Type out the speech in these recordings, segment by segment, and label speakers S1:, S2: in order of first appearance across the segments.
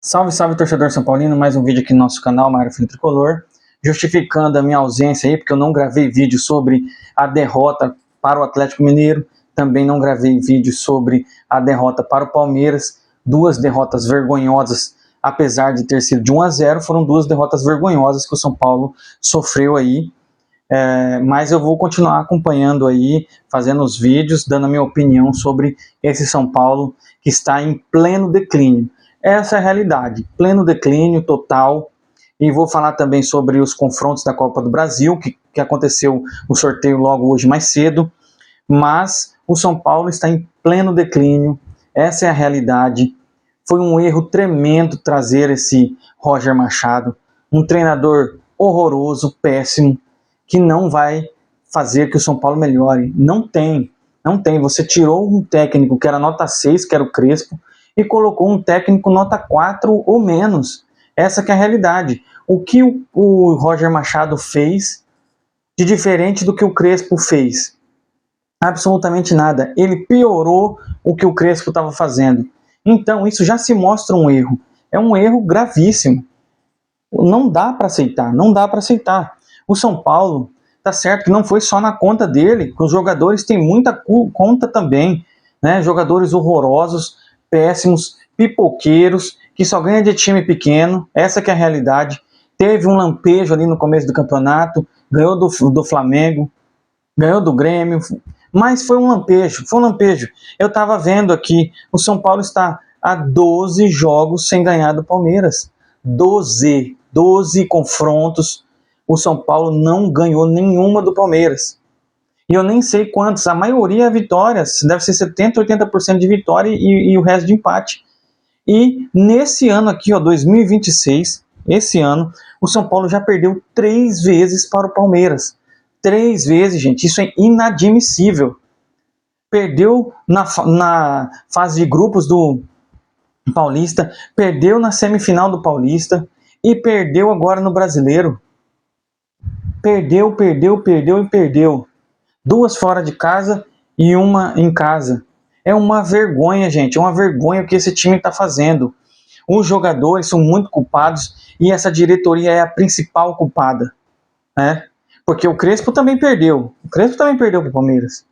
S1: Salve, salve, torcedor São Paulino, mais um vídeo aqui no nosso canal, Mário Filho Tricolor, justificando a minha ausência aí, porque eu não gravei vídeo sobre a derrota para o Atlético Mineiro, também não gravei vídeo sobre a derrota para o Palmeiras, duas derrotas vergonhosas, apesar de ter sido de 1-0, foram duas derrotas vergonhosas que o São Paulo sofreu aí, mas eu vou continuar acompanhando aí, fazendo os vídeos, dando a minha opinião sobre esse São Paulo que está em pleno declínio. Essa é a realidade, pleno declínio total. E vou falar também sobre os confrontos da Copa do Brasil, que aconteceu o sorteio logo hoje mais cedo. Mas o São Paulo está em pleno declínio, essa é a realidade. Foi um erro tremendo trazer esse Roger Machado, um treinador horroroso, péssimo, que não vai fazer que o São Paulo melhore. Não tem. Você tirou um técnico que era nota 6, que era o Crespo, e colocou um técnico nota 4 ou menos. Essa que é a realidade. O que o Roger Machado fez de diferente do que o Crespo fez? Absolutamente nada. Ele piorou o que o Crespo estava fazendo. Então isso já se mostra um erro. É um erro gravíssimo. Não dá para aceitar, não dá para aceitar. O São Paulo, tá certo que não foi só na conta dele, que os jogadores têm muita conta também, né? Jogadores horrorosos, péssimos, pipoqueiros, que só ganha de time pequeno, essa que é a realidade. Teve um lampejo ali no começo do campeonato, ganhou do Flamengo, ganhou do Grêmio, mas foi um lampejo, Eu estava vendo aqui, o São Paulo está a 12 jogos sem ganhar do Palmeiras. 12 confrontos, o São Paulo não ganhou nenhuma do Palmeiras. E eu nem sei quantos, a maioria é vitórias, deve ser 70%, 80% de vitória e o resto de empate. E nesse ano aqui, ó, 2026, esse ano, o São Paulo já perdeu 3 vezes para o Palmeiras. 3 vezes, gente, isso é inadmissível. Perdeu na fase de grupos do Paulista, perdeu na semifinal do Paulista e perdeu agora no Brasileiro. Perdeu. 2 fora de casa e 1 em casa. É uma vergonha, gente, é uma vergonha o que esse time está fazendo. Os jogadores são muito culpados e essa diretoria é a principal culpada, né? Porque o Crespo também perdeu. O Crespo também perdeu para o Palmeiras.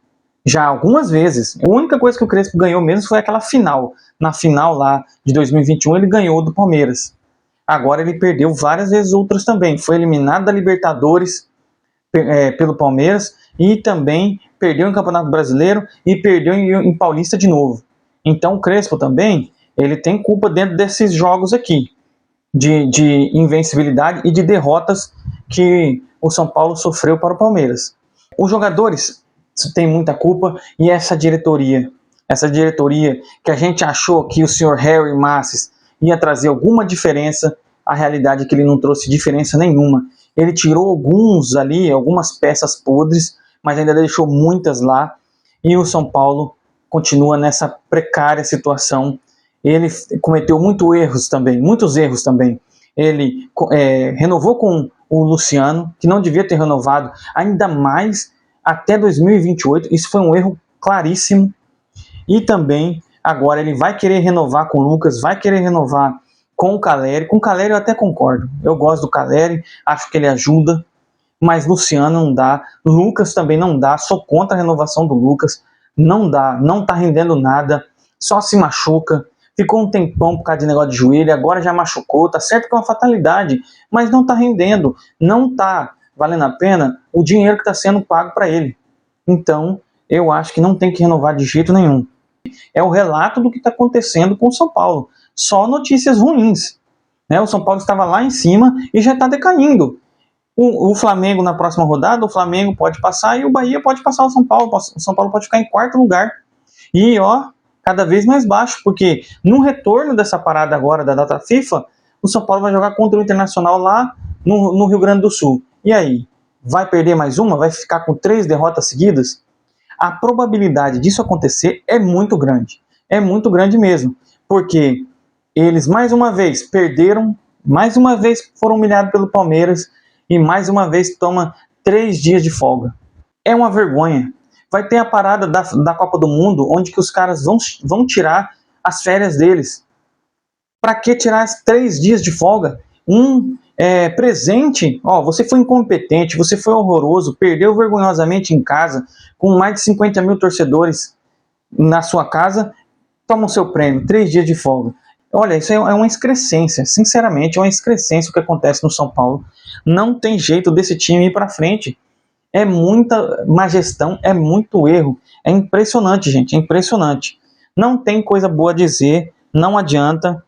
S1: Já algumas vezes. A única coisa que o Crespo ganhou mesmo foi aquela final. Na final lá de 2021 ele ganhou do Palmeiras. Agora ele perdeu várias vezes outras também. Foi eliminado da Libertadores pelo Palmeiras e também perdeu em Campeonato Brasileiro e perdeu em Paulista de novo. Então o Crespo também, ele tem culpa dentro desses jogos aqui, de invencibilidade e de derrotas que o São Paulo sofreu para o Palmeiras. Os jogadores têm muita culpa e essa diretoria que a gente achou que o senhor Harry Masses ia trazer alguma diferença, a realidade é que ele não trouxe diferença nenhuma. Ele tirou algumas peças podres, mas ainda deixou muitas lá, e o São Paulo continua nessa precária situação. Ele cometeu muitos erros também. Ele renovou com o Luciano, que não devia ter renovado, ainda mais até 2028, isso foi um erro claríssimo, e também agora ele vai querer renovar com o Lucas, vai querer renovar com o Caleri. Com o Caleri eu até concordo, eu gosto do Caleri, acho que ele ajuda, mas Luciano não dá, Lucas também não dá, sou contra a renovação do Lucas, não dá, não tá rendendo nada, só se machuca, ficou um tempão por causa de negócio de joelho, agora já machucou, tá certo que é uma fatalidade, mas não tá rendendo, não tá valendo a pena o dinheiro que está sendo pago para ele. Então, eu acho que não tem que renovar de jeito nenhum. É o relato do que está acontecendo com o São Paulo. Só notícias ruins, né? O São Paulo estava lá em cima e já está decaindo. O Flamengo na próxima rodada, o Flamengo pode passar e o Bahia pode passar o São Paulo. O São Paulo pode ficar em 4º lugar. E ó, cada vez mais baixo, porque no retorno dessa parada agora da data FIFA, o São Paulo vai jogar contra o Internacional lá no Rio Grande do Sul. E aí? Vai perder mais uma? Vai ficar com 3 derrotas seguidas? A probabilidade disso acontecer é muito grande mesmo, porque eles mais uma vez perderam, mais uma vez foram humilhados pelo Palmeiras e mais uma vez tomam 3 dias de folga. É uma vergonha. Vai ter a parada da Copa do Mundo, onde que os caras vão tirar as férias deles. Para que tirar 3 dias de folga? Presente, você foi incompetente, você foi horroroso, perdeu vergonhosamente em casa, com mais de 50 mil torcedores na sua casa, toma o seu prêmio, 3 dias de folga. Olha, isso é uma excrescência, sinceramente, é uma excrescência o que acontece no São Paulo. Não tem jeito desse time ir para frente. É muita má gestão, é muito erro. É impressionante, gente, é impressionante. Não tem coisa boa a dizer, não adianta.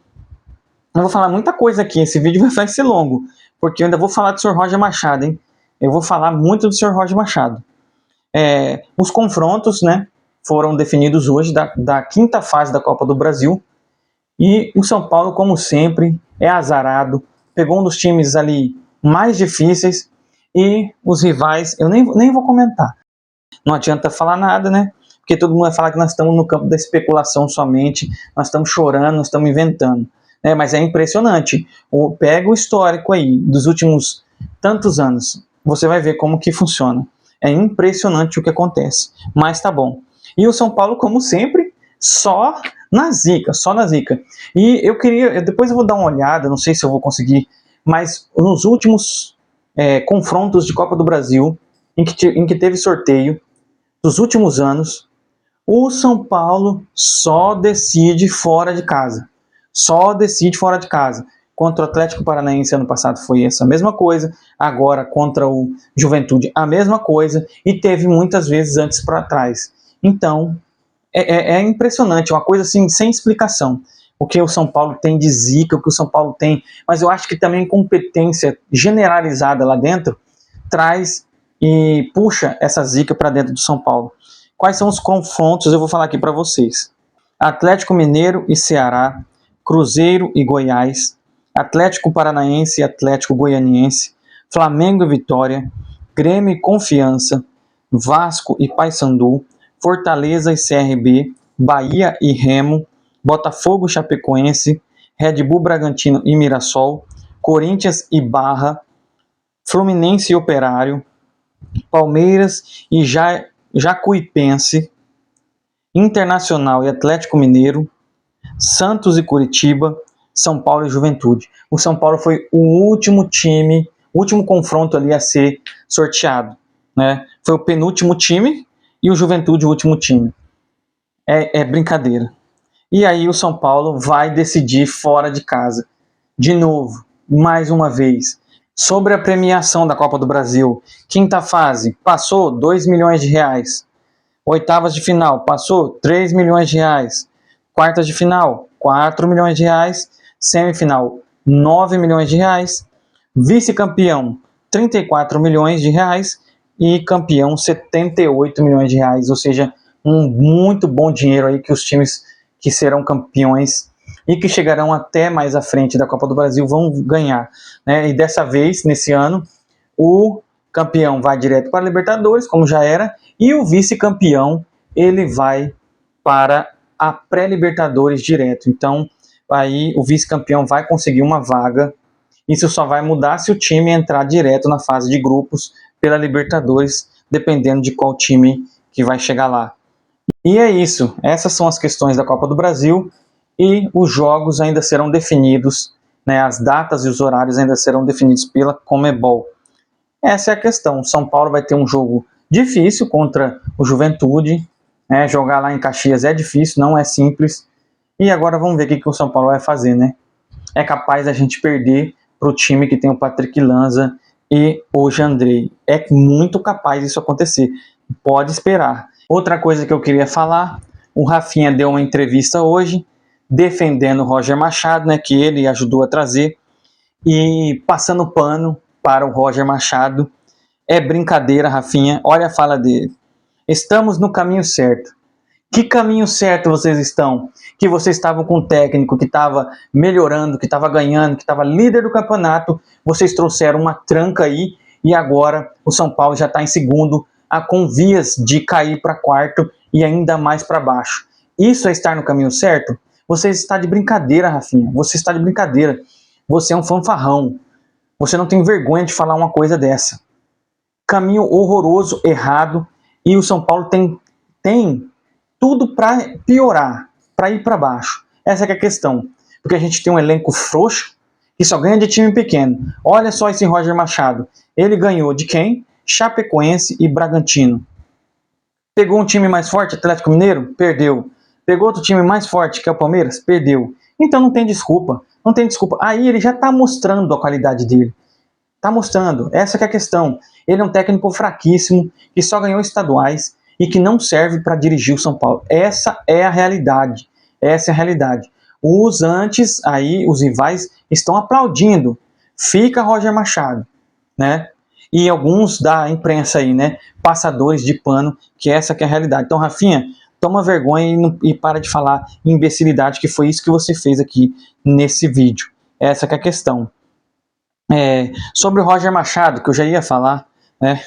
S1: Eu vou falar muita coisa aqui, esse vídeo vai ser longo, porque eu ainda vou falar do Sr. Roger Machado, hein? Eu vou falar muito do Sr. Roger Machado. Os confrontos, né, foram definidos hoje da quinta fase da Copa do Brasil, e o São Paulo, como sempre, é azarado, pegou um dos times ali mais difíceis, e os rivais, eu nem vou comentar. Não adianta falar nada, né? Porque todo mundo vai falar que nós estamos no campo da especulação somente, nós estamos chorando, nós estamos inventando. Mas é impressionante. Pega o histórico aí dos últimos tantos anos, você vai ver como que funciona. É impressionante o que acontece, mas tá bom. E o São Paulo, como sempre, só na zica, só na zica. E depois eu vou dar uma olhada, não sei se eu vou conseguir, mas nos últimos confrontos de Copa do Brasil, em que teve sorteio, dos últimos anos, o São Paulo só decide fora de casa. Só decide fora de casa. Contra o Atlético Paranaense ano passado foi essa mesma coisa, agora contra o Juventude a mesma coisa, e teve muitas vezes antes para trás. Então, é impressionante, uma coisa assim, sem explicação. O que o São Paulo tem de zica, o que o São Paulo tem, mas eu acho que também competência generalizada lá dentro traz e puxa essa zica para dentro do São Paulo. Quais são os confrontos? Eu vou falar aqui para vocês. Atlético Mineiro e Ceará, Cruzeiro e Goiás, Atlético Paranaense e Atlético Goianiense, Flamengo e Vitória, Grêmio e Confiança, Vasco e Paysandu, Fortaleza e CRB, Bahia e Remo, Botafogo e Chapecoense, Red Bull Bragantino e Mirassol, Corinthians e Barra, Fluminense e Operário, Palmeiras e Jacuipense, Internacional e Atlético Mineiro, Santos e Curitiba, São Paulo e Juventude. O São Paulo foi o último time, o último confronto ali a ser sorteado, né? Foi o penúltimo time e o Juventude o último time. É brincadeira. E aí o São Paulo vai decidir fora de casa. De novo, mais uma vez. Sobre a premiação da Copa do Brasil. Quinta fase, passou 2 milhões de reais. Oitavas de final, passou 3 milhões de reais. Quartas de final, 4 milhões de reais. Semifinal, 9 milhões de reais. Vice-campeão, 34 milhões de reais. E campeão, 78 milhões de reais. Ou seja, um muito bom dinheiro aí que os times que serão campeões e que chegarão até mais à frente da Copa do Brasil vão ganhar, né? E dessa vez, nesse ano, o campeão vai direto para a Libertadores, como já era, e o vice-campeão ele vai para a pré-Libertadores direto. Então, aí o vice-campeão vai conseguir uma vaga. Isso só vai mudar se o time entrar direto na fase de grupos pela Libertadores, dependendo de qual time que vai chegar lá. E é isso, essas são as questões da Copa do Brasil, e os jogos ainda serão definidos, né, as datas e os horários ainda serão definidos pela Conmebol. Essa é a questão. São Paulo vai ter um jogo difícil contra o Juventude, né, jogar lá em Caxias é difícil, não é simples, e agora vamos ver o que o São Paulo vai fazer, né? É capaz da gente perder para o time que tem o Patrick Lanza e o Jandrei. É muito capaz disso acontecer, pode esperar. Outra coisa que eu queria falar, o Rafinha deu uma entrevista hoje, defendendo o Roger Machado, né, que ele ajudou a trazer, e passando pano para o Roger Machado. É brincadeira, Rafinha, olha a fala dele. Estamos no caminho certo. Que caminho certo vocês estão? Que vocês estavam com um técnico que estava melhorando, que estava ganhando, que estava líder do campeonato, vocês trouxeram uma tranca aí, e agora o São Paulo já está em segundo, com vias de cair para quarto e ainda mais para baixo. Isso é estar no caminho certo? Você está de brincadeira, Rafinha. Você está de brincadeira. Você é um fanfarrão. Você não tem vergonha de falar uma coisa dessa. Caminho horroroso, errado, e o São Paulo tem tudo para piorar, para ir para baixo. Essa é a questão. porque a gente tem um elenco frouxo que só ganha de time pequeno. Olha só esse Roger Machado. Ele ganhou de quem? Chapecoense e Bragantino. Pegou um time mais forte, Atlético Mineiro? Perdeu. Pegou outro time mais forte, que é o Palmeiras? Perdeu. Então não tem desculpa. Não tem desculpa. Aí ele já está mostrando a qualidade dele. Está mostrando. Essa que é a questão. Ele é um técnico fraquíssimo, que só ganhou estaduais e que não serve para dirigir o São Paulo. Essa é a realidade. Essa é a realidade. Os antes, aí, os rivais, estão aplaudindo. Fica Roger Machado, né? E alguns da imprensa aí, né? Passadores de pano, que essa que é a realidade. Então, Rafinha, toma vergonha e para de falar imbecilidade, que foi isso que você fez aqui nesse vídeo. Essa que é a questão. Sobre o Roger Machado, que eu já ia falar, né?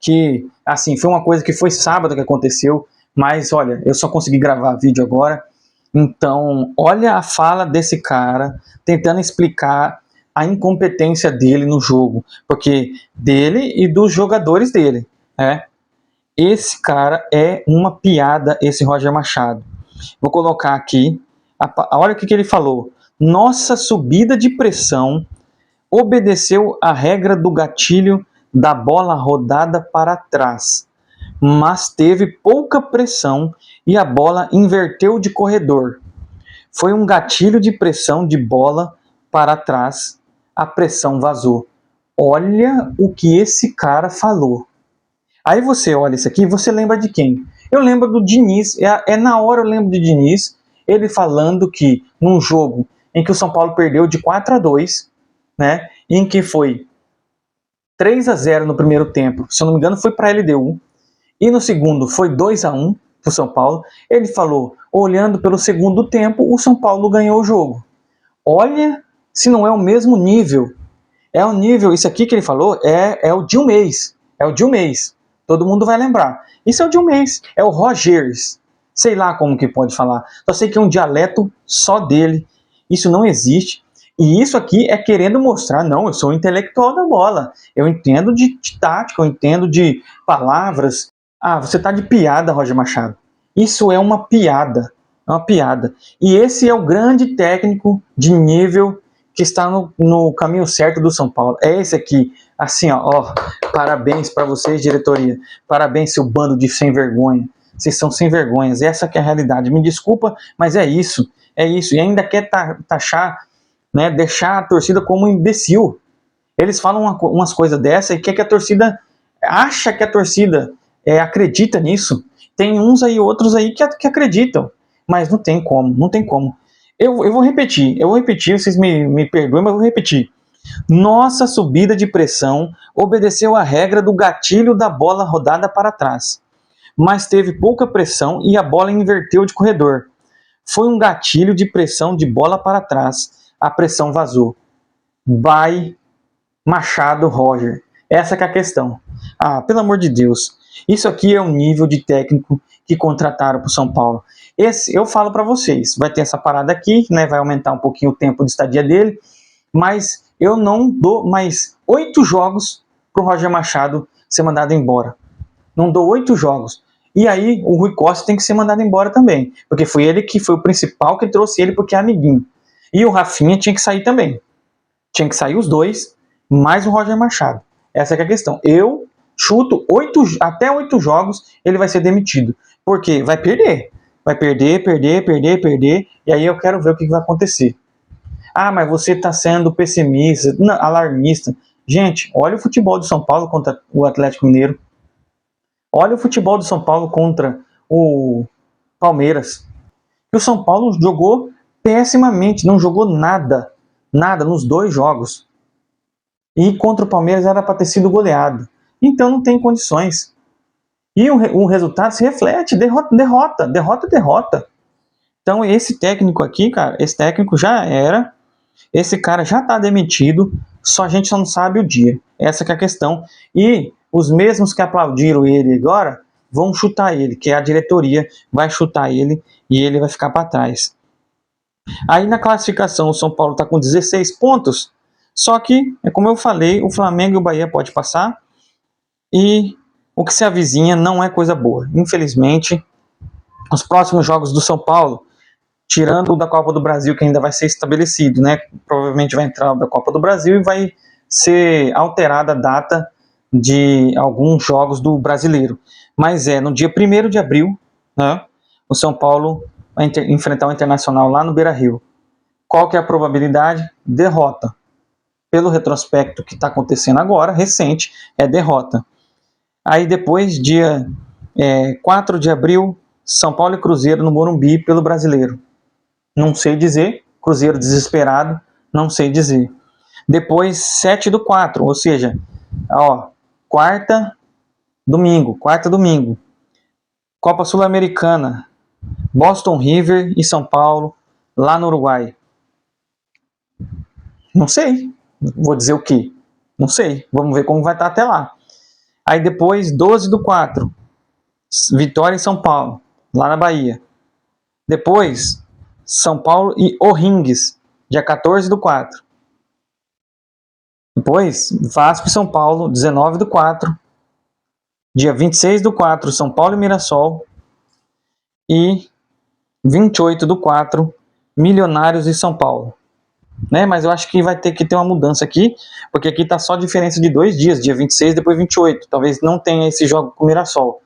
S1: Que, assim, foi uma coisa que foi sábado que aconteceu, mas, olha, eu só consegui gravar vídeo agora. Então, olha a fala desse cara tentando explicar a incompetência dele no jogo, porque dele e dos jogadores dele, né? Esse cara é uma piada, esse Roger Machado. Vou colocar aqui, olha o que ele falou. Nossa subida de pressão obedeceu a regra do gatilho da bola rodada para trás, mas teve pouca pressão e a bola inverteu de corredor. Foi um gatilho de pressão de bola para trás, a pressão vazou. Olha o que esse cara falou. Aí você olha isso aqui e você lembra de quem? Eu lembro do Diniz, na hora eu lembro de Diniz, ele falando que num jogo em que o São Paulo perdeu de 4-2, né, em que foi 3-0 no primeiro tempo, se eu não me engano foi para a LDU, e no segundo foi 2-1 para o São Paulo, ele falou, olhando pelo segundo tempo, o São Paulo ganhou o jogo. Olha se não é o mesmo nível. É o nível, isso aqui que ele falou, é o de um mês. É o de um mês. Todo mundo vai lembrar. Isso é o de um mês. É o Rogers. Sei lá como que pode falar. Só sei que é um dialeto só dele. Isso não existe. E isso aqui é querendo mostrar, não, eu sou um intelectual da bola. Eu entendo de tática, eu entendo de palavras. Ah, você tá de piada, Roger Machado. Isso é uma piada. É uma piada. E esse é o grande técnico de nível que está no caminho certo do São Paulo. É esse aqui. Assim, ó, parabéns para vocês, diretoria. Parabéns, seu bando de sem vergonha. Vocês são sem vergonhas. Essa que é a realidade. Me desculpa, mas é isso. É isso. E ainda quer taxar, né, deixar a torcida como um imbecil. Eles falam umas coisas dessa e quer que a torcida acha que a torcida acredita nisso. Tem uns aí, outros aí que acreditam. Mas não tem como, não tem como. Eu vou repetir, vocês me perdoem, mas eu vou repetir. Nossa subida de pressão obedeceu à regra do gatilho da bola rodada para trás, mas teve pouca pressão e a bola inverteu de corredor. Foi um gatilho de pressão de bola para trás, a pressão vazou. By Machado Roger. Essa que é a questão. Ah, pelo amor de Deus. Isso aqui é um nível de técnico que contrataram para o São Paulo. Esse, eu falo para vocês, vai ter essa parada aqui, né, vai aumentar um pouquinho o tempo de estadia dele, mas eu não dou mais 8 jogos para o Roger Machado ser mandado embora. Não dou 8 jogos. E aí o Rui Costa tem que ser mandado embora também, porque foi ele que foi o principal que trouxe ele porque é amiguinho. E o Rafinha tinha que sair também. Tinha que sair os dois, mais o Roger Machado. Essa é a questão. Eu chuto até 8 jogos ele vai ser demitido. Porque vai perder. Vai perder. E aí eu quero ver o que vai acontecer. Ah, mas você está sendo pessimista, não, alarmista. Gente, olha o futebol do São Paulo contra o Atlético Mineiro. Olha o futebol do São Paulo contra o Palmeiras. E o São Paulo jogou pessimamente, não jogou nada. Nada nos 2 jogos. E contra o Palmeiras era para ter sido goleado. Então não tem condições. E o resultado se reflete, derrota. Então esse técnico aqui, cara, esse técnico já era, esse cara já está demitido, só a gente só não sabe o dia. Essa que é a questão. E os mesmos que aplaudiram ele agora vão chutar ele, que é a diretoria vai chutar ele e ele vai ficar para trás. Aí na classificação o São Paulo está com 16 pontos, só que, como eu falei, o Flamengo e o Bahia pode passar e o que se avizinha não é coisa boa. Infelizmente, os próximos jogos do São Paulo, tirando o da Copa do Brasil, que ainda vai ser estabelecido, né? Provavelmente vai entrar o da Copa do Brasil e vai ser alterada a data de alguns jogos do Brasileiro. Mas no dia 1º de abril, né, o São Paulo vai enfrentar o Internacional lá no Beira-Rio. Qual que é a probabilidade? Derrota. Pelo retrospecto que está acontecendo agora, recente, é derrota. Aí depois, dia 4 de abril, São Paulo e Cruzeiro no Morumbi pelo Brasileiro. Não sei dizer, Cruzeiro desesperado, não sei dizer. Depois, 7/4, ou seja, quarta, domingo. Copa Sul-Americana, Boston River e São Paulo, lá no Uruguai. Não sei, vou dizer o quê? Não sei, vamos ver como vai estar até lá. Aí depois, 12/4, Vitória e São Paulo, lá na Bahia. Depois, São Paulo e O'Higgins, dia 14/4. Depois, Vasco e São Paulo, 19/4. Dia 26/4, São Paulo e Mirassol. E 28/4, Milionários e São Paulo. Né? Mas eu acho que vai ter que ter uma mudança aqui, porque aqui está só diferença de 2 dias, dia 26 depois 28. Talvez não tenha esse jogo com o Mirassol.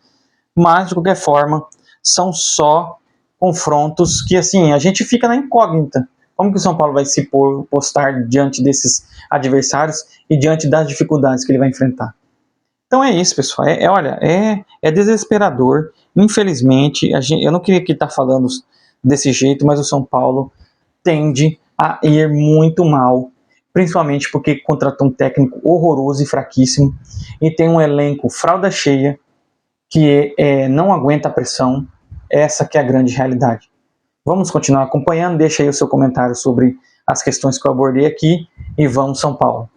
S1: Mas, de qualquer forma, são só confrontos que, assim, a gente fica na incógnita. Como que o São Paulo vai se postar diante desses adversários e diante das dificuldades que ele vai enfrentar? Então é isso, pessoal. Olha, é desesperador. Infelizmente, eu não queria estar falando desse jeito, mas o São Paulo tende a ir muito mal, principalmente porque contratou um técnico horroroso e fraquíssimo e tem um elenco fralda cheia que não aguenta a pressão. Essa que é a grande realidade. Vamos continuar acompanhando, deixa aí o seu comentário sobre as questões que eu abordei aqui e vamos São Paulo.